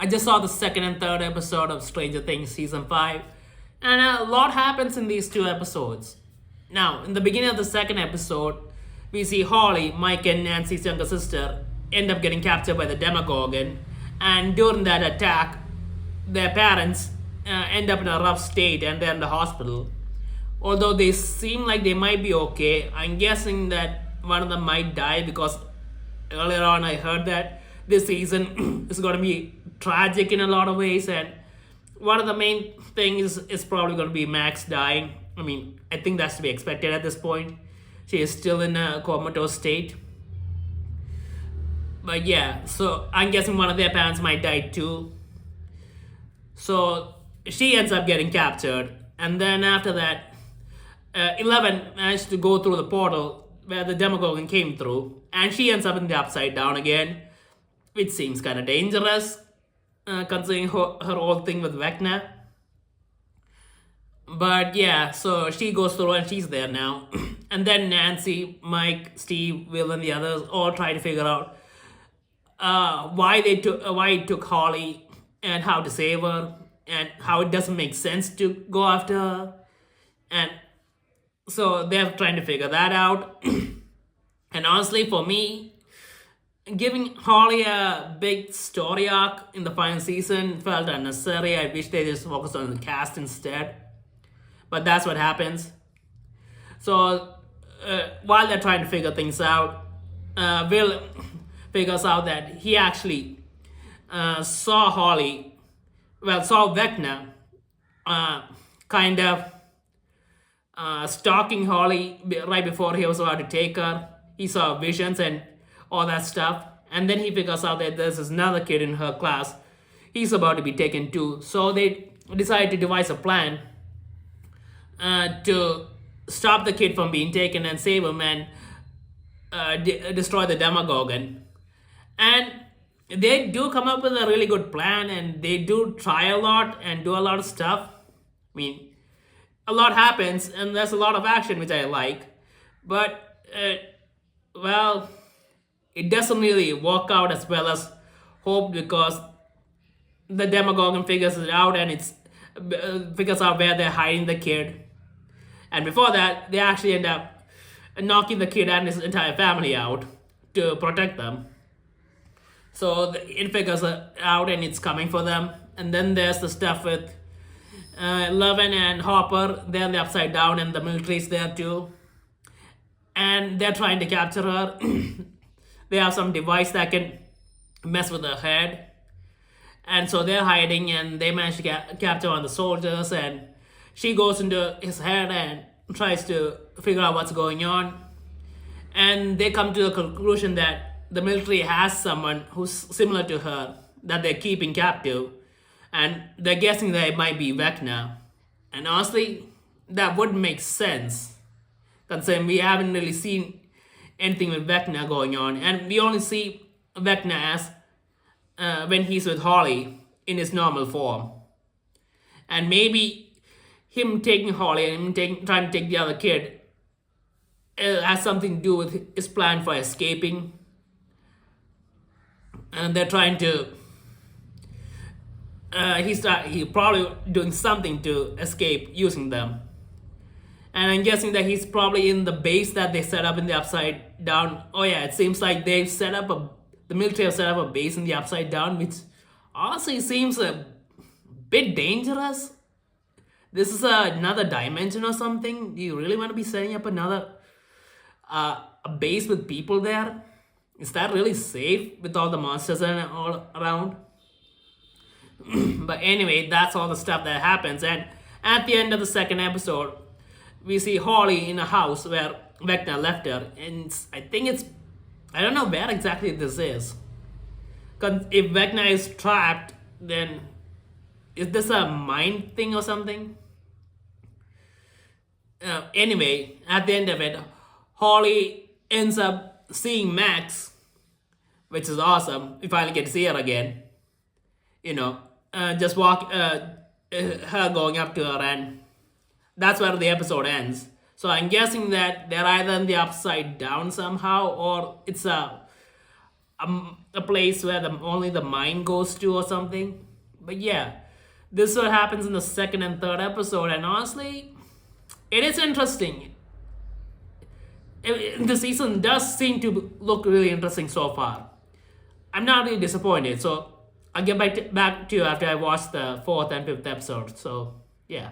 I just saw the second and third episode of Stranger Things season 5, and a lot happens in these two episodes. Now, in the beginning of the second episode, we see Holly, Mike, and Nancy's younger sister end up getting captured by the Demogorgon, and during that attack, their parents end up in a rough state and they're in the hospital. Although they seem like they might be okay, I'm guessing that one of them might die because earlier on I heard that this season is going to be tragic in a lot of ways, and one of the main things is probably going to be Max dying. I mean, I think that's to be expected at this point. She is still in a comatose state. But yeah, so I'm guessing one of their parents might die too. So she ends up getting captured, and then after that, 11 managed to go through the portal where the Demogorgon came through, and she ends up in the Upside Down again, which seems kind of dangerous, considering her whole thing with Vecna. But yeah, so she goes through and she's there now. And then Nancy, Mike, Steve, Will, and the others all try to figure out why it took Holly and how to save her and how it doesn't make sense to go after her. And so they're trying to figure that out. And honestly, for me, giving Holly a big story arc in the final season felt unnecessary. I wish they just focused on the cast instead. But that's what happens. So while they're trying to figure things out, Will figures out that he actually saw Vecna kind of stalking Holly right before he was about to take her. He saw visions and all that stuff. And then he figures out that there's another kid in her class. He's about to be taken too. So they decide to devise a plan to stop the kid from being taken and save him and destroy the Demogorgon. And they do come up with a really good plan, and they do try a lot and do a lot of stuff. I mean, a lot happens and there's a lot of action, which I like. But, well, it doesn't really work out as well as hoped because the Demogorgon figures it out and figures out where they're hiding the kid. And before that, they actually end up knocking the kid and his entire family out to protect them. So it figures it out and it's coming for them. And then there's the stuff with Levin and Hopper. They're in the Upside Down and the military's there too. And they're trying to capture her. They have some device that can mess with her head. And so they're hiding and they manage to capture one of the soldiers, and she goes into his head and tries to figure out what's going on. And they come to the conclusion that the military has someone who's similar to her that they're keeping captive. And they're guessing that it might be Vecna. And honestly, that would make sense, considering we haven't really seen anything with Vecna going on. And we only see Vecna as when he's with Holly in his normal form. And maybe him taking Holly and him trying to take the other kid has something to do with his plan for escaping. And they're trying to... he's probably doing something to escape using them. And I'm guessing that he's probably in the base that they set up in the Upside Down. Oh yeah, it seems like the military have set up a base in the Upside Down, which honestly seems a bit dangerous. This is another dimension or something. Do you really want to be setting up another a base with people there? Is that really safe with all the monsters and all around? But anyway, that's all the stuff that happens. And at the end of the second episode, we see Holly in a house where Vecna left her. And I don't know where exactly this is. Because if Vecna is trapped, then is this a mind thing or something? Anyway, at the end of it, Holly ends up seeing Max, which is awesome. We finally get to see her again. Just her going up to her, and that's where the episode ends. So I'm guessing that they're either in the Upside Down somehow, or it's a a place where only the mind goes to or something. But yeah, this is what happens in the second and third episode, and honestly, it is interesting. The season does seem to look really interesting so far. I'm not really disappointed, so I'll get back to you after I watch the fourth and fifth episode. So yeah.